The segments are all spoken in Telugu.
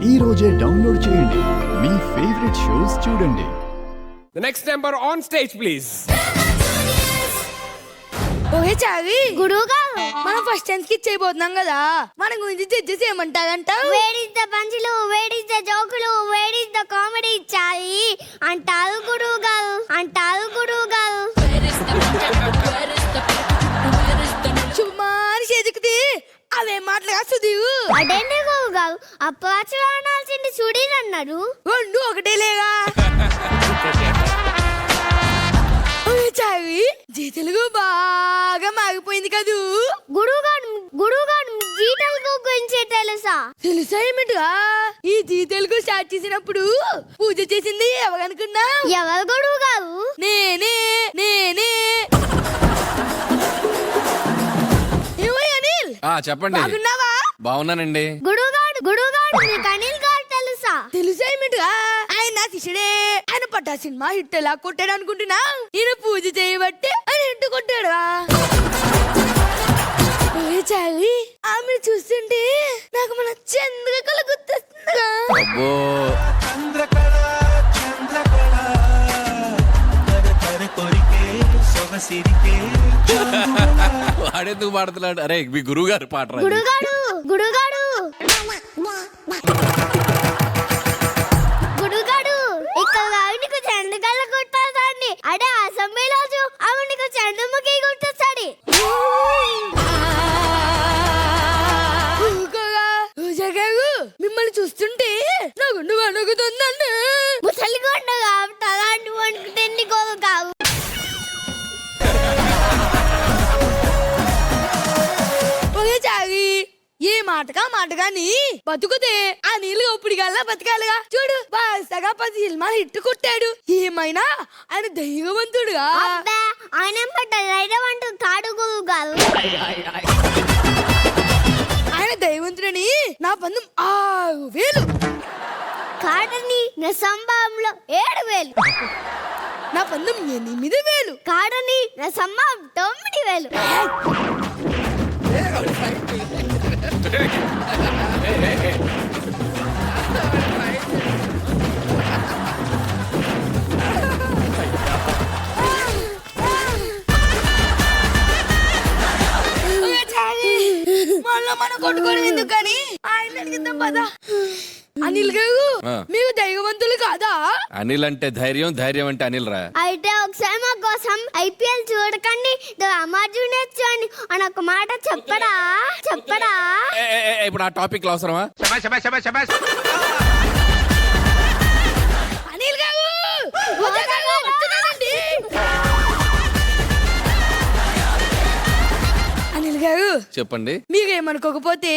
ఈ రోజే డౌన్లోడ్ చేయండి. మీ ఫేవరెట్ షోస్ చూడండి. The next member on stage, please. Okay చావి గురువుగా మనం ఫస్ట్ టైం కి చేయబోతున్నాం కదా, మన గురించి జడ్జెస్ ఏమంటారంటావు? వేర్ ఇస్ ద పంచులు, వేర్ ఇస్ ద జోకులు, వేర్ ఇస్ ద కామెడీ చావి అంటారు గురువు గారు, అంటారు గురువు గారు. సుమారు చేతికితే అవే మాటలుగా సుదీవు. అదేంటి గురువు గారు, అప్పాచు అనాల్సింది సుడీర్ అన్నారు. రెండు ఒకటే లేగా. చావి జీ తెలుగు బాగా మాగిపోయింది కదూ. గురువు గారు జీ తెలుగు గురించి తెలుసా? తెలుసా ఏమిటిగా? ఈ జీ తెలుగు స్టార్ట్ చేసినప్పుడు పూజ చేసింది ఎవరనుకున్నా? ఎవరు గురువు గారు? నేనే నేనే. ఏమో అనిల్, చెప్పండి. బాగున్నావా? బాగున్నానండి. గురువు గారు మీకు అనిల్ గారు తెలుసా? తెలుసా ఏమిటిగా? ఆయన నా శిష్యుడే. ఆయన పట్టా సినిమా హిట్ ఎలా కొట్టాడు అనుకుంటున్నా? ఈయన పూజ చేయబట్టి ఆయన హిట్ కొట్టాడు. చాలి ఆమె చూస్తుంటే నాకు మన చంద్రకళ గుర్తొస్తుందిగా. అబ్బో, వాడెందుకు పాడుతున్నాడు? అరే మీ గురువు గారు పాడరా. గురువు గారు ఇక్కడ ఆవిడకు చంద్రకళ గుర్తొస్తాండి. అడే అసెంబ్లీ రోజు ఆవిడకు చంద్రముఖి గుర్తొస్తాడు. మిమ్మల్ని చూస్తుంటే నా గుండె వణుకుతుందండి. ముసలిగొండ కాబట్టి అలాంటి వణుకుతే నీకు కావు. చాగి ఏ మాటగా నీ బతుకుతే ఆ నీళ్ళు ఒప్పుడిగల్లా బతకాలిగా. చూడు బాగా 10 సినిమాలు హిట్ కొట్టాడు. ఏమైనా ఆయన దైవవంతుడుగా. ఆయన ధైర్యవంతు కాడు గురువు గారు. ఆయన దైవవంతుడని నా పందం 6000, కాడని నా సంభావంలో 7000, నా పందం 8000, కాడని నా సంభావం 9000. మళ్ళా మన కొట్టుకోవడం ఎందుకని ఆయన అడిగిద్దాం పదా. అనిల్ గారు మీకు దైవవంతులు కాదా? అనిల్ అంటే ధైర్యం, ధైర్యం అంటే అనిల్ రా. అయితే ఒకసారి మా కోసం IPL చూడకండి, అమర్జునే చూడండి అని ఒక మాట చెప్పడా? ఇప్పుడు ఆ టాపిక్ లో అవసరమా? అనిల్ గారు అనిల్ గారు చెప్పండి. మీరేమనుకోకపోతే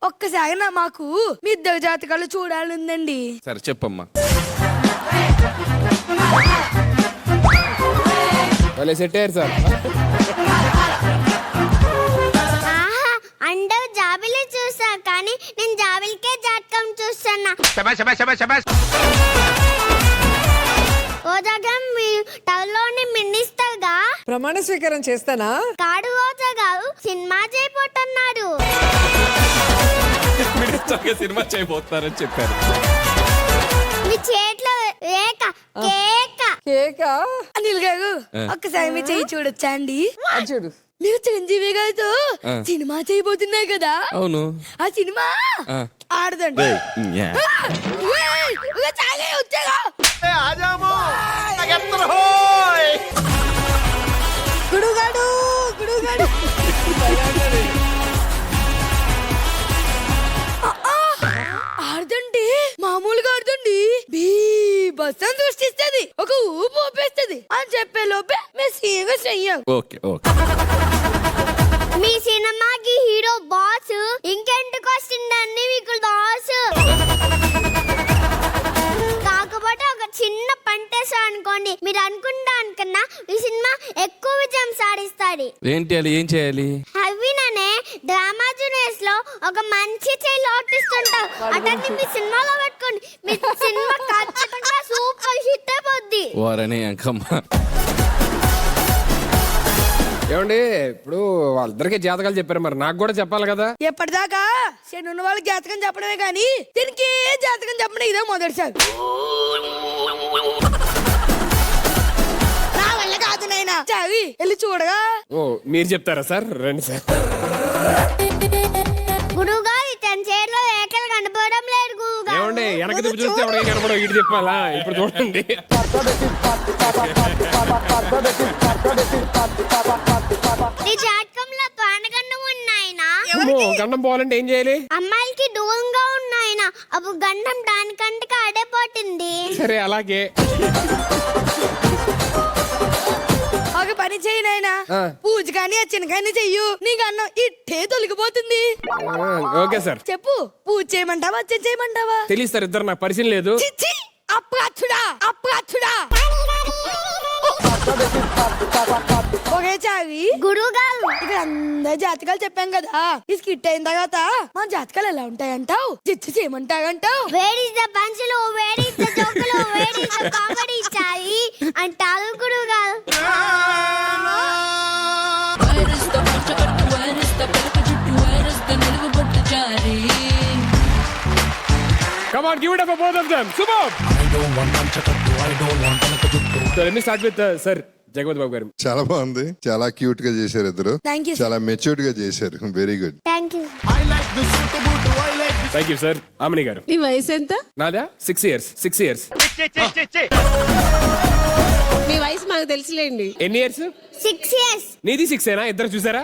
ఒక్కసారి మాకు మీ ఇద్దరు జాతకాలు చూడాలందండి. సరే చెప్పమ్మా. సెట్ అయ్యారు సార్. అందరూ జాబిలే చూస్తారు కానీ నేను జాబిల్కే జాతకం చూస్తున్నా. ఓ జాతకం మీ టౌన్లోని మిన్నిస్తారుగా. ప్రమాణ స్వీకారం చేస్తానా? కాడు రోజా గారు సినిమా చేయబోతున్నారు. సినిమా చేయబోతున్నారని చెప్పారు. మీ చేతిలో కేకా? అనిల్ గారు ఒక్కసారి మీ చెయ్యి చూడొచ్చా అండి? చూడు. మీరు చిరంజీవి గారితో సినిమా చేయబోతున్నారు కదా. అవును. ఆ సినిమా ఆడదండి. గుడుగాడు ఆడదండి, మామూలుగా ఆడదండి. బస్సం సృష్టిస్తుంది, ఒక ఊపు ఊపేస్తుంది అని చెప్పే లోపే మేము సీరియస్ అయ్యాం. Okay okay. మీ సినిమాకి హీరో బాస్, ఇంకెందుకు వస్తుందండి మీకు లాస్? కాకపోతే ఒక చిన్న పంటేసా అనుకోండి, మీరు అనుకున్నా ఈ సినిమా ఎక్కువ విజయం సాధిస్తాడు. ఏంటి అది? ఏం చేయాలి? అవిననే డ్రామా జూనియర్స్ లో ఒక మంచి చేయి ఆర్టిస్తుంటారు. అతన్ని మీ సినిమాలో పెట్టుకోండి, మీ సినిమా ఖచ్చితంగా సూపర్ హిట్ అయిపోద్ది. వారని అంకమ్మ. ఏమండి ఇప్పుడు వాళ్ళిద్దరికీ జాతకాలు చెప్పారు, మరి నాకు కూడా చెప్పాలి కదా. ఎప్పటిదాకా శని ఉన్న వాళ్ళకి జాతకం చెప్పడమే కానీ దీనికి ఏ జాతకం చెప్పడం ఇదే మొదటిసారి. నా వల్ల కాదు నాయనా. చావి వెళ్ళి చూడగా. ఓ మీరు చెప్తారా సార్? రండి సార్. గురువుగారు ఇతని చేతిలో రేఖలు కనపడడం లేదు గురువుగారు. ఏమండి వెనక తిప్పి చూస్తే ఎవరికి కనపడవు, ఇటు చెప్పాలా? ఇప్పుడు చూడండి. ఈ జాతకంలో పానగండం ఉన్నాయనా. అమ్మో, గండం పోవాలంటే ఏం చేయాలి? అమ్మాయిలకి దూరంగా ఉన్నాయనా, అప్పుడు గండం దానికంటే అడేపోతుంది. సరే అలాగే. ఒక పని చేయి నాయనా, ఆ. పూజ కానీ అచ్చిన కానీ చెయ్యు, నీకు అన్నం ఇట్టే తొలగిపోతుంది. Okay sir. చెప్పు, పూజ చేయమంటావా అచ్చం చేయమంటావా? తెలియదు సార్, ఇద్దరు నాకు పరిచయం లేదు. చిచ్చి అప్రాచుడా అప్రాచుడా. ఒకే చావి గురువుగారు ఇక్కడ అందరి జాతకాలు చెప్పాం కదా, ఈ స్కిట్ అయిన తర్వాత మా జాతకాలు ఎలా ఉంటాయంటావు? చిచ్చు చేయమంటావంటావు? వేర్ ఇస్ ద పంచులు, వేర్ ఇస్ ద జోకులు, వేర్ ఇస్ ద కామెడీ చాయి అంటారు గురువుగారు. Come on, give it up for both of them. Superb. So let me start with sir Jagapathi బాబు గారు. చాలా బాగుంది, చాలా క్యూట్ గా చేశారు ఇద్దరు. Thank you. చాలా మెచ్యూర్డ్ గా చేశారు. Very good. Thank you. Thank you sir. Amani garu. నీ వయసు ఎంత? నాదా 6 years. 6 years. మీ వయసు మాకు తెలుసులేండి. ఎన్ని ఇయర్స్? 6 years. నీది 6 ఏనా? ఇద్దరు చూసారా?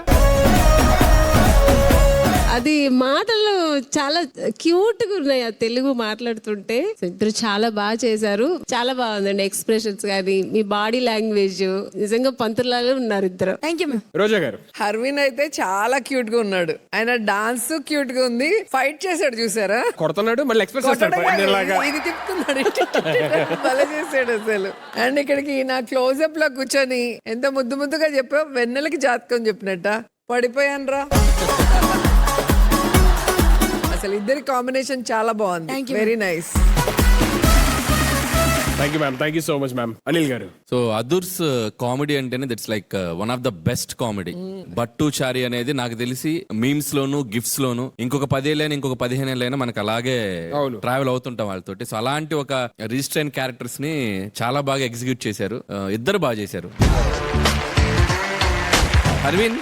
అది మాటలు చాలా క్యూట్ గా ఉన్నాయి ఆ తెలుగు మాట్లాడుతుంటే. ఇద్దరు చాలా బాగా చేశారు, చాలా బాగుందండి ఎక్స్ప్రెషన్స్ కానీ మీ బాడీ లాంగ్వేజ్. నిజంగా పంతులాగా ఉన్నారు ఇద్దరు. Thank you ma'am. రోజా గారు. హర్విన్ అయితే చాలా క్యూట్ గా ఉన్నాడు. ఆయన డాన్స్ క్యూట్ గా ఉంది. ఫైట్ చేశాడు చూసారా? కొడుతున్నాడు మళ్ళీ ఎక్స్ప్రెస్ చేస్తాడు పైనలాగా. ఇది తిప్పుతున్నాడు. భలే చేశాడు అసలు. అండ్ ఇక్కడికి నా క్లోజ్అప్ లో కూర్చొని ఎంత ముద్దు ముద్దుగా చెప్పావు, వెన్నెలకి జాతకం చెప్పినట్ట. పడిపోయాను రా. అసలు ఇద్దరి కాంబినేషన్ చాలా బాగుంది. Thank you, very nice. Thank you ma'am. Thank you so much ma'am. Anil garu. So Adhurs comedy అంటేనే that's like one of the best comedy. Battu Chari అనేది నాకు తెలిసి మీమ్స్ లోను గిఫ్ట్స్ లోను ఇంకొక 10 ఏళ్ళైనా ఇంకొక 15 ఏళ్ళైనా మనకు అలాగే అవును. ట్రావెల్ అవుతుంటాం వాళ్ళతోటి. సో అలాంటి ఒక రిజిస్ట్రైన్ క్యారెక్టర్స్ ని చాలా బాగా ఎగ్జిక్యూట్ చేశారు. ఇద్దరు బాగా చేశారు. అరవింద్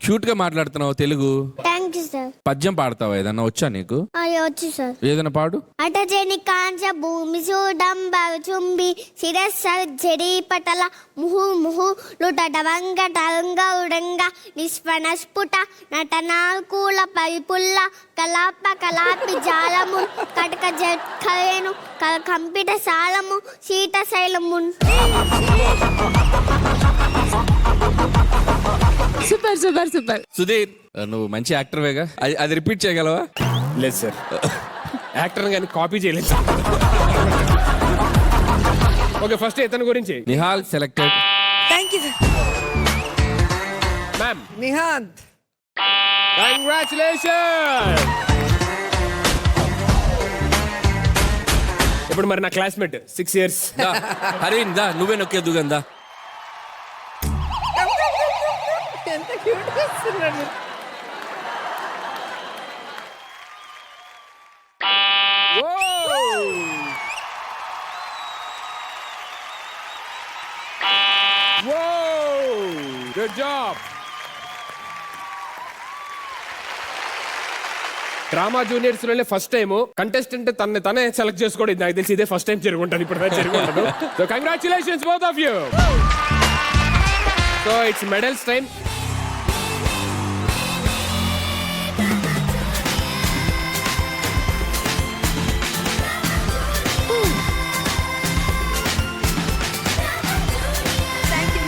క్యూట్ గా మాట్లాడుతున్నావు తెలుగు. Thank you sir. పద్యం పాడతావా? ఏదన్నా వచ్చా నీకు? అది వచ్చు సార్. ఏదైనా పాడు. అటజని కాంచ భూమి చూడంబ చుంబి శిరస్స జడి పటల ముహు ముహు లుటట వంగ టంగ ఉడంగ నిస్పన స్ఫుట నటనాకూల పరిపుల్ల కలాప కలాపి జాలము కటక జట్కరేను కంపిట సాలము శీత శైలమున్. Super super super. సుధీర్ నువ్వు మంచి యాక్టర్వేగా, అది రిపీట్ చేయగలవా? లేదు సార్, యాక్టర్ కానీ కాపీ చేయలేదు. ఓకే, ఫస్ట్ ఇతని గురించి. Nihal selected. Thank you sir. Ma'am Nihanth. Congratulation. ఇప్పుడు మరి నా క్లాస్మేట్ 6 years. అరవింద్ దా నువ్వే నొక్కేద్దుగందా. ఎంత క్యూట్ గా వస్తున్నాడు. Good job. డ్రామా జూనియర్స్ లోనే ఫస్ట్ టైం కంటెస్టెంట్ తనే సెలెక్ట్ చేసుకోవడం నాకు తెలిసి ఇదే ఫస్ట్ టైం జరుగుంటుంది. ఇప్పుడు జరుగుంటుంది. So congratulations both of you. So it's medals time. Thank you.